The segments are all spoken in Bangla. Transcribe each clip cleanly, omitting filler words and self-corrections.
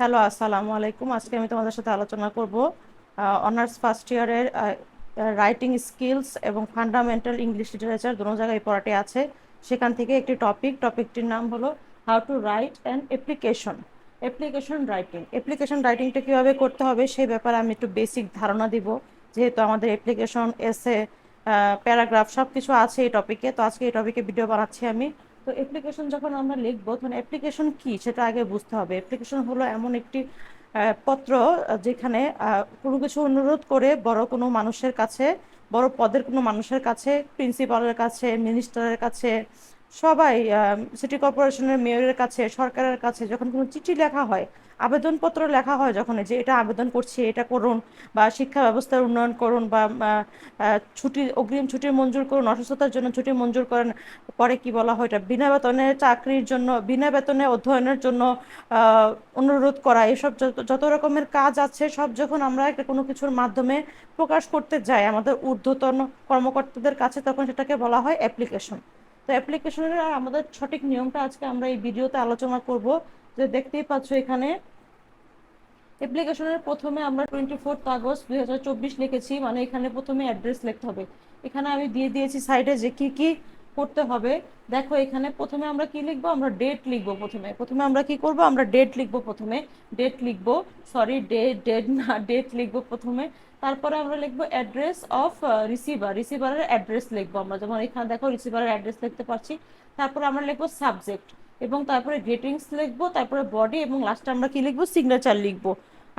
হ্যালো, আসসালামু আলাইকুম। আজকে আমি তোমাদের সাথে আলোচনা করব অনার্স ফার্স্ট ইয়ারের রাইটিং স্কিলস এবং ফান্ডামেন্টাল ইংলিশ লিটারেচার দোনো জায়গায় পড়াটি আছে। সেখান থেকে একটি টপিকটির নাম হলো how to write an application রাইটিংটা কীভাবে করতে হবে সেই ব্যাপারে আমি একটু বেসিক ধারণা দিব, যেহেতু আমাদের অ্যাপ্লিকেশন এসে প্যারাগ্রাফ সব কিছু আছে এই টপিকে। তো আজকে এই টপিকে ভিডিও বানাচ্ছি আমি। তো অ্যাপ্লিকেশন যখন আমরা লিখবো তখন অ্যাপ্লিকেশন কি সেটা আগে বুঝতে হবে। অ্যাপ্লিকেশন হলো এমন একটি পত্র, যেখানে কোনো কিছু অনুরোধ করে বড় কোনো মানুষের কাছে, বড় পদের কোনো মানুষের কাছে, প্রিন্সিপালের কাছে, মিনিস্টারের কাছে, সবাই, সিটি কর্পোরেশনের মেয়রের কাছে, সরকারের কাছে যখন কোনো চিঠি লেখা হয়, আবেদনপত্র লেখা হয়, যখন যে এটা আবেদন করছি এটা করুন, বা শিক্ষা ব্যবস্থার উন্নয়ন করুন, বা অগ্রিম ছুটি মঞ্জুর করুন, অসুস্থতার জন্য ছুটি মঞ্জুর করেন, পরে কি বলা হয় এটা, বিনা বেতনে চাকরির জন্য, বিনা বেতনে অধ্যয়নের জন্য আহ, অনুরোধ করা, এসব যত রকমের কাজ আছে সব যখন আমরা একটা কোনো কিছুর মাধ্যমে প্রকাশ করতে যাই আমাদের ঊর্ধ্বতন কর্মকর্তাদের কাছে, তখন সেটাকে বলা হয় অ্যাপ্লিকেশন। তো অ্যাপ্লিকেশনের আমাদের সঠিক নিয়মটা আজকে আমরা এই ভিডিওতে আলোচনা করব। যে দেখতেই পাচ্ছ এখানে অ্যাপ্লিকেশনের প্রথমে আমরা 24 আগস্ট 2024 লিখেছি, মানে এখানে প্রথমে অ্যাড্রেস লিখতে হবে। এখানে আমি দিয়ে দিয়েছি সাইডে যে কি কি করতে হবে। দেখো এখানে প্রথমে আমরা কি লিখবো, আমরা ডেট লিখবো। প্রথমে প্রথমে আমরা কি করব, আমরা ডেট লিখবো। প্রথমে ডেট লিখবো, সরি ডেট না, ডেট লিখবো প্রথমে। তারপরে আমরা লিখবো অ্যাড্রেস অফ রিসিভারের অ্যাড্রেস লিখবো আমরা, যেমন এখানে দেখো রিসিভারের অ্যাড্রেস লিখতে পারছি। তারপরে আমরা লিখবো সাবজেক্ট, এবং তারপরে গ্রিটিংস লিখবো, তারপরে বডি, এবং লাস্টে আমরা কি লিখবো, সিগনেচার লিখবো।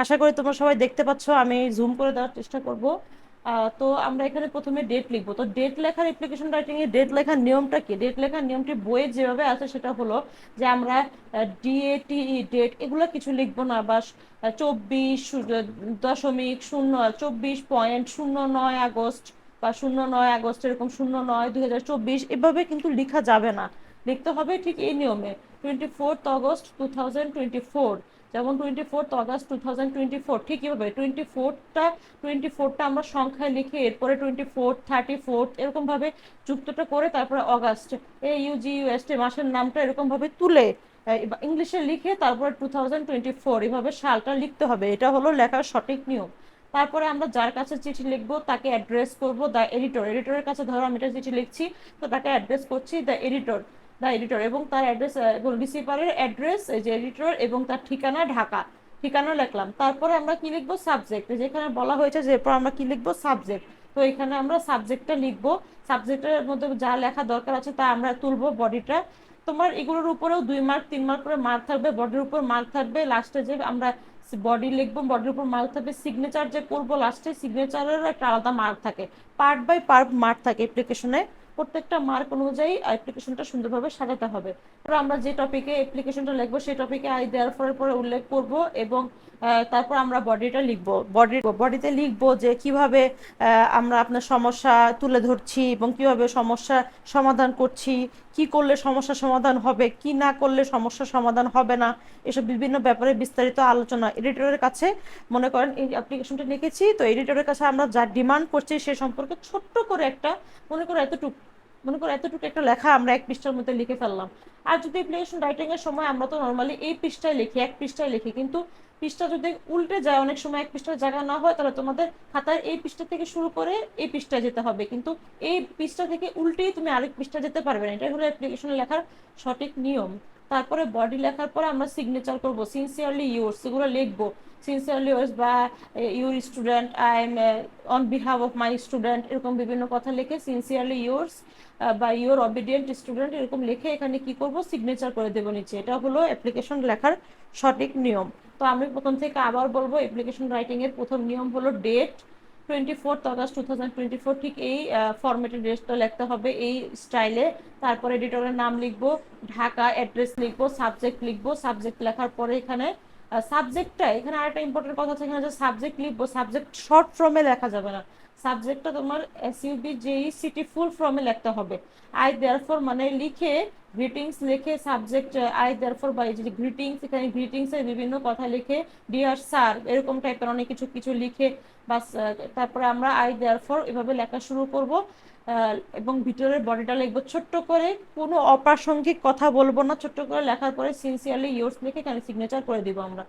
আশা করি তোমরা সবাই দেখতে পাচ্ছ, আমি জুম করে দেওয়ার চেষ্টা করব। তো আমরা এখানে প্রথমে ডেট লিখবো। তো ডেট লেখার অ্যাপ্লিকেশন রাইটিং এ ডেট লেখার নিয়মটা কি, ডেট লেখার নিয়মটি বইয়ে যেভাবে আছে সেটা হলো যে আমরা ডিএটিই ডেট এগুলো কিছু লিখবো না, বা 24.09 আগস্ট, বা 09 আগস্ট, এরকম 09/2024 এভাবে কিন্তু লেখা যাবে না। লিখতে হবে ঠিক এই নিয়মে, 24 আগস্ট 2024, যেমন 24 আগস্ট 2024, ঠিক এভাবে 24টা আমরা সংখ্যায় লিখে এরপরে 24, 34 এরকম ভাবে যুক্তটা করে তারপরে অগাস্ট, AUGUST মাসের নামটা এরকম ভাবে তুলে ইংলিশে লিখে তারপরে 2024 এভাবে সালটা লিখতে হবে। এটা হলো লেখার সঠিক নিয়ম। তারপরে আমরা যার কাছে চিঠি লিখবো তাকে অ্যাড্রেস করব দ্য এডিটর। এডিটরের কাছে ধরো আমি এটা চিঠি লিখছি, তো তাকে অ্যাড্রেস করছি দ্য এডিটর, এবং তার অ্যাড্রেস এবং রিসিভারের অ্যাড্রেস, এই যে এডিটর, এবং তার ঠিকানা ঢাকা, ঠিকানা লিখলাম। তারপরে আমরা কি লিখবো, সাবজেক্ট, যেখানে বলা হয়েছে যে এরপর আমরা কি লিখবো, সাবজেক্ট। তো এখানে আমরা সাবজেক্টটা লিখবো। সাবজেক্টের মধ্যে যা লেখা দরকার আছে তা আমরা তুলবো। বডিটা তোমার এগুলোর উপরেও 2 মার্ক 3 মার্ক করে মার্ক থাকবে, বডির উপর মার্ক থাকবে। লাস্টে যে আমরা বডি লিখবো, বডির উপর মার্ক থাকবে। সিগনেচার যে করবো লাস্টে, সিগনেচারেরও একটা আলাদা মার্ক থাকে, পার্ট বাই পার্ট মার্ক থাকে অ্যাপ্লিকেশনে। প্রত্যেকটা মার্ক অনুযায়ী অ্যাপ্লিকেশনটা সুন্দরভাবে সাজাতে হবে। তো আমরা যে টপিকে অ্যাপ্লিকেশনটা লিখবো সেই টপিকে আই দেয়ার ফর পরে উল্লেখ করব, এবং তারপর আমরা বডিটা লিখবো। বডিতে লিখবো যে কিভাবে আমরা আপনার সমস্যা তুলে ধরছি, এবং কিভাবে সমস্যা সমাধান করছি, কি করলে সমস্যা সমাধান হবে, কি না করলে সমস্যা সমাধান হবে না, এসব বিভিন্ন ব্যাপারে বিস্তারিত আলোচনা। এডিটরের কাছে মনে করেন এই অ্যাপ্লিকেশনটা লিখেছি, তো এডিটরের কাছে আমরা যা ডিমান্ড করছি সে সম্পর্কে ছোট্ট করে একটা, মনে করো এতটুকু একটা লেখা আমরা 1 পৃষ্ঠার মধ্যে লিখে ফেললাম। আর যদি অ্যাপ্লিকেশন রাইটিং এর সময় আমরা তো নর্মালি এই পৃষ্ঠায় লিখি, 1 পৃষ্ঠায় লিখি, কিন্তু পৃষ্ঠা যদি উল্টে যায়, অনেক সময় 1 পৃষ্ঠার জায়গা না হয়, তাহলে তোমাদের খাতায় এই পৃষ্ঠা থেকে শুরু করে এই পৃষ্ঠায় যেতে হবে, কিন্তু এই পৃষ্ঠা থেকে উল্টেই তুমি আরেক পৃষ্ঠা যেতে পারবে না। এটাই হলো অ্যাপ্লিকেশন লেখার সঠিক নিয়ম। তারপরে বডি লেখার পরে আমরা সিগনেচার করব, সিনসিয়ারলি ইউরস এগুলো লিখবো। সিনসিয়ারলি ইউরস, বা your student, I am on behalf of my student, এরকম বিভিন্ন কথা লিখে সিনসিয়ারলি ইউরস বা ইউর অবিডিয়েন্ট স্টুডেন্ট এরকম লিখে এখানে কি করব, সিগনেচার করে দেবো নিচে। এটা হলো অ্যাপ্লিকেশন লেখার সঠিক নিয়ম। তো আমি প্রথম থেকে আবার বলবো, অ্যাপ্লিকেশন রাইটিং এর প্রথম নিয়ম হলো ডেট, 24 আগস্ট 2024, ঠিক এই ফরম্যাটে ডেটটা লিখতে হবে, এই স্টাইলে। তারপরে এডিটরের নাম লিখবো, ঢাকা অ্যাড্রেস লিখবো, সাবজেক্ট লিখবো। সাবজেক্ট লেখার পরে এখানে সাবজেক্টটা, এখানে আরেকটা ইম্পর্টেন্ট কথা আছে, এখানে যে সাবজেক্ট লিখবো, সাবজেক্ট শর্ট ফর্মে লেখা যাবে না। সাবজেক্টটা তোমার SUBJECT ফুল ফর্মে লিখতে হবে। আই দেয়ারফর মানে লিখে, গ্রিটিংস লিখে, সাবজেক্ট আই দেয়ারফর, বা এই যে গ্রিটিংস, এখানে গ্রিটিংস এর বিভিন্ন কথা লিখে, ডিয়ার স্যার এরকম টাইপের অনেক কিছু কিছু লিখে, বাস। তারপরে আমরা আই দেয়ারফর এভাবে লেখা শুরু করব, এবং ভিতরের বডিটা লিখবো ছোট্ট করে, কোনো অপ্রাসঙ্গিক কথা বলবো না, ছোট্ট করে লেখার পরে সিনসিয়ারলি ইয়োর্স লিখে এখানে সিগনেচার করে দিব আমরা।